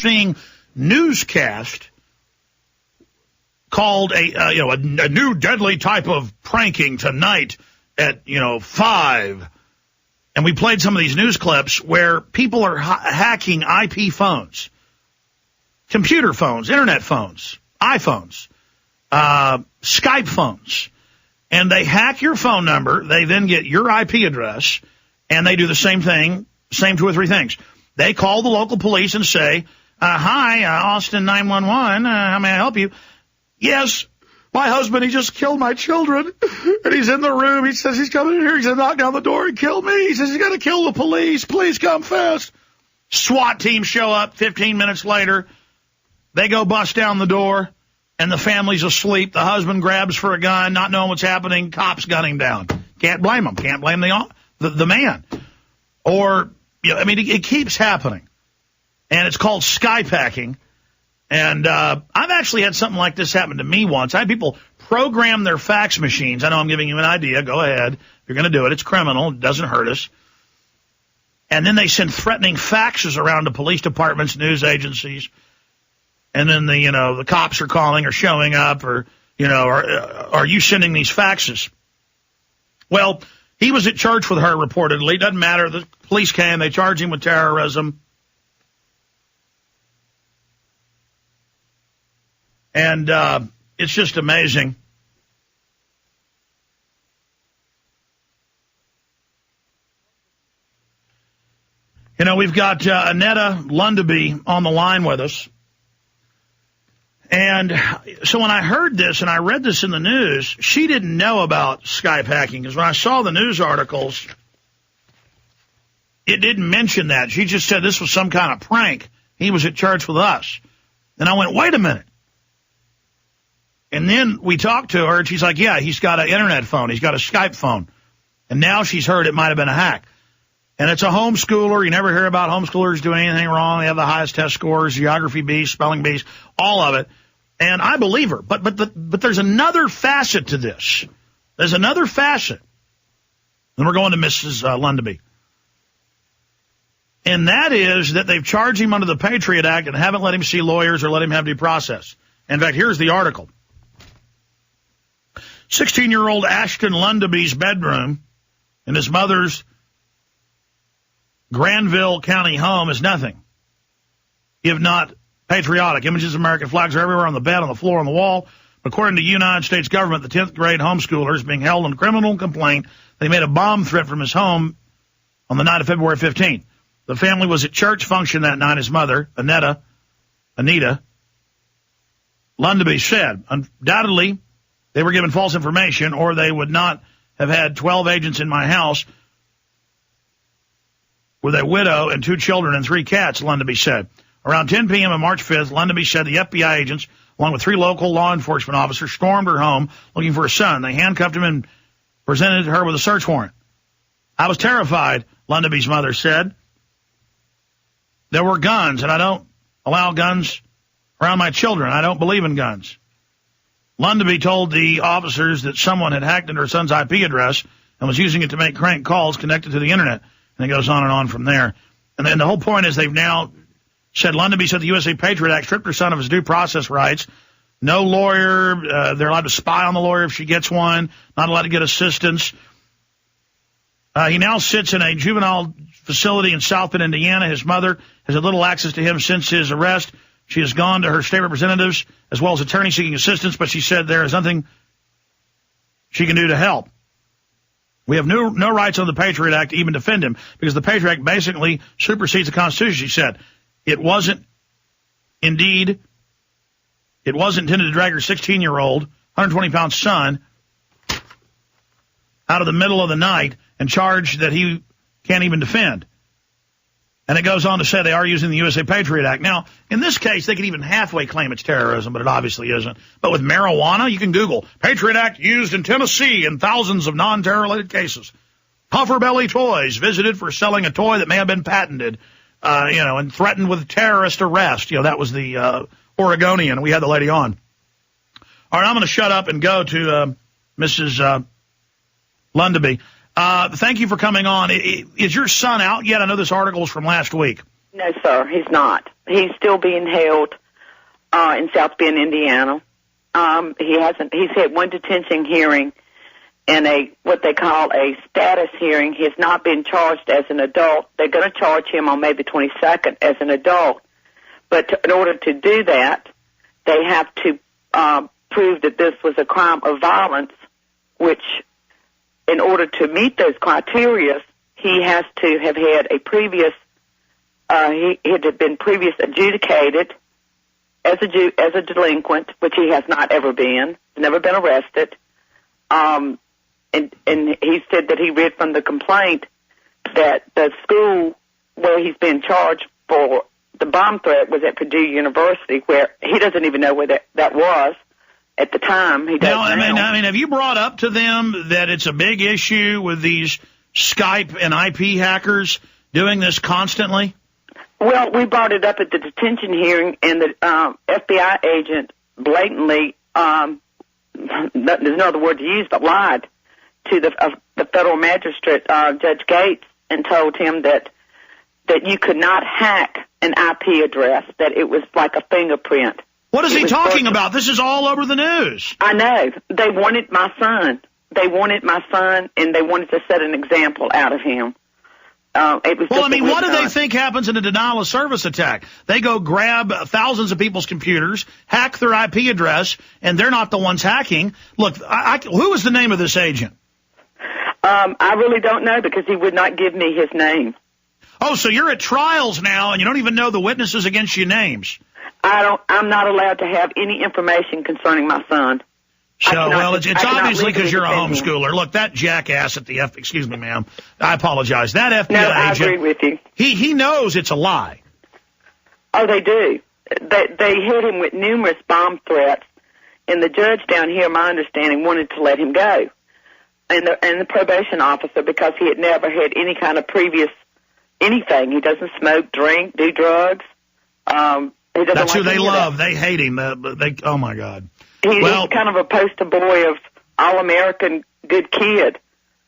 seeing newscast called a new deadly type of pranking tonight at 5. And we played some of these news clips where people are hacking IP phones, computer phones, internet phones, iPhones, Skype phones. And they hack your phone number. They then get your IP address, and they do the same thing, same 2 or 3 things. They call the local police and say, hi, Austin 911, how may I help you? Yes, my husband, he just killed my children, and he's in the room. He says he's coming in here. He's going to knock down the door and kill me. He says he's going to kill the police. Please come fast. SWAT team show up 15 minutes later. They go bust down the door, and the family's asleep. The husband grabs for a gun, not knowing what's happening. Cops gun him down. Can't blame him. Can't blame the man. Or, it keeps happening. And it's called Skype hacking. And I've actually had something like this happen to me once. I had people program their fax machines. I know I'm giving you an idea. Go ahead. If you're going to do it, it's criminal. It doesn't hurt us. And then they send threatening faxes around to police departments, news agencies. And then the cops are calling or showing up or, are you sending these faxes? Well, he was at church with her reportedly. Doesn't matter. The police came. They charged him with terrorism. And it's just amazing. We've got Annetta Lundaby on the line with us. And so when I heard this and I read this in the news, she didn't know about Skype hacking. Because when I saw the news articles, it didn't mention that. She just said this was some kind of prank. He was at church with us. And I went, wait a minute. And then we talked to her, and she's like, yeah, he's got an internet phone. He's got a Skype phone. And now she's heard it might have been a hack. And it's a homeschooler. You never hear about homeschoolers doing anything wrong. They have the highest test scores, geography bees, spelling bees, all of it. And I believe her. But there's another facet to this. There's another facet. And we're going to Mrs. Lundaby. And that is that they've charged him under the Patriot Act and haven't let him see lawyers or let him have due process. In fact, here's the article. 16-year-old Ashton Lundaby's bedroom in his mother's Granville County home is nothing if not patriotic. Images of American flags are everywhere, on the bed, on the floor, on the wall. According to the United States government, the 10th grade homeschooler is being held on criminal complaint that he made a bomb threat from his home on the night of February 15th. The family was at church function that night. His mother, Anita Lundaby, said, undoubtedly, they were given false information, or they would not have had 12 agents in my house with a widow and 2 children and 3 cats, Lundaby said. Around 10 p.m. on March 5th, Lundaby said the FBI agents, along with 3 local law enforcement officers, stormed her home looking for her son. They handcuffed him and presented her with a search warrant. I was terrified, Lundaby's mother said. There were guns, and I don't allow guns around my children. I don't believe in guns. Lundaby told the officers that someone had hacked into her son's IP address and was using it to make crank calls connected to the internet. And it goes on and on from there. And then the whole point is they've now said Lundaby said the USA Patriot Act stripped her son of his due process rights. No lawyer. They're allowed to spy on the lawyer if she gets one. Not allowed to get assistance. He now sits in a juvenile facility in South Bend, Indiana. His mother has had little access to him since his arrest. She has gone to her state representatives as well as attorneys seeking assistance, but she said there is nothing she can do to help. We have no rights on the Patriot Act to even defend him because the Patriot Act basically supersedes the Constitution, she said. It wasn't intended to drag her 16-year-old, 120-pound son out of the middle of the night and charge that he can't even defend. And it goes on to say they are using the USA Patriot Act. Now, in this case, they could even halfway claim it's terrorism, but it obviously isn't. But with marijuana, you can Google Patriot Act used in Tennessee in thousands of non-terror-related cases. Puffer Belly Toys visited for selling a toy that may have been patented, and threatened with terrorist arrest. That was the Oregonian. We had the lady on. All right, I'm going to shut up and go to Mrs. Lundaby. Thank you for coming on. Is your son out yet? I know this article is from last week. No, sir, he's not. He's still being held in South Bend, Indiana. He's had one detention hearing and what they call a status hearing. He has not been charged as an adult. They're going to charge him on May the 22nd as an adult. But in order to do that, they have to prove that this was a crime of violence, which in order to meet those criteria, he has to have had a previous, he had been previous adjudicated as a delinquent, which he has not ever been, never been arrested. And he said that he read from the complaint that the school where he's been charged for the bomb threat was at Purdue University, where he doesn't even know where that was at the time. He doesn't know. I mean, have you brought up to them that it's a big issue with these Skype and IP hackers doing this constantly? Well, we brought it up at the detention hearing, and the FBI agent blatantly, there's no other word to use, but lied to the federal magistrate, Judge Gates, and told him that you could not hack an IP address, that it was like a fingerprint. What is he talking about? This is all over the news. I know. They wanted my son. And they wanted to set an example out of him. What do they think happens in a denial of service attack? They go grab thousands of people's computers, hack their IP address, and they're not the ones hacking. Look, who is the name of this agent? I really don't know, because he would not give me his name. Oh, so you're at trials now, and you don't even know the witnesses against your names. I'm not allowed to have any information concerning my son. So, well, it's obviously because you're a homeschooler. Look, that jackass at the excuse me, ma'am, I apologize. That FBI agent. I agree with you. He knows it's a lie. Oh, they do. They hit him with numerous bomb threats, and the judge down here, my understanding, wanted to let him go. And the probation officer, because he had never had any kind of previous anything. He doesn't smoke, drink, do drugs. That's who they love. They hate him. Oh, my God. He's kind of a poster boy of all-American good kid.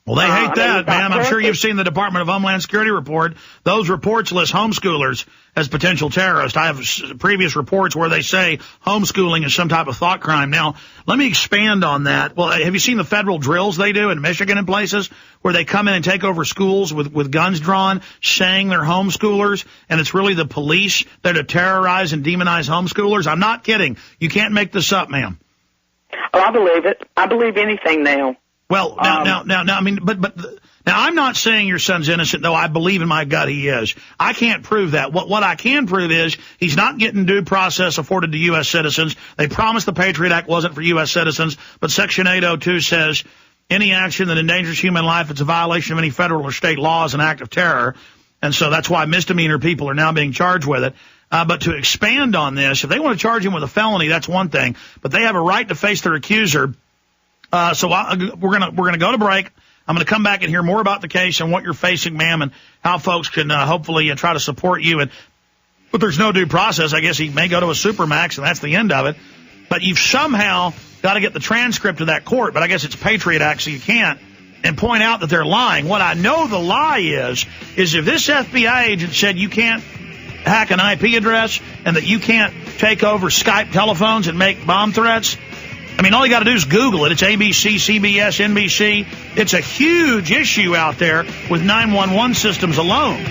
Well, they hate that, ma'am. I'm sure you've seen the Department of Homeland Security report. Those reports list homeschoolers as potential terrorists. I have previous reports where they say homeschooling is some type of thought crime. Now, let me expand on that. Well, have you seen the federal drills they do in Michigan and places where they come in and take over schools with guns drawn, saying they're homeschoolers, and it's really the police that are to terrorize and demonize homeschoolers? I'm not kidding. You can't make this up, ma'am. Oh, I believe it. I believe anything now. Well, now, I mean, but now I'm not saying your son's innocent, though I believe in my gut he is. I can't prove that. What I can prove is he's not getting due process afforded to U.S. citizens. They promised the Patriot Act wasn't for U.S. citizens, but Section 802 says any action that endangers human life, it's a violation of any federal or state law, is an act of terror. And so that's why misdemeanor people are now being charged with it. But to expand on this, if they want to charge him with a felony, that's one thing. But they have a right to face their accuser. So we're gonna go to break. I'm gonna come back and hear more about the case and what you're facing, ma'am, and how folks can hopefully try to support you. But there's no due process. I guess he may go to a supermax, and that's the end of it. But you've somehow got to get the transcript of that court. But I guess it's Patriot Act, so you can't. And point out that they're lying. What I know the lie is if this FBI agent said you can't hack an IP address and that you can't take over Skype telephones and make bomb threats, I mean, all you got to do is Google it. It's ABC, CBS, NBC. It's a huge issue out there with 911 systems alone.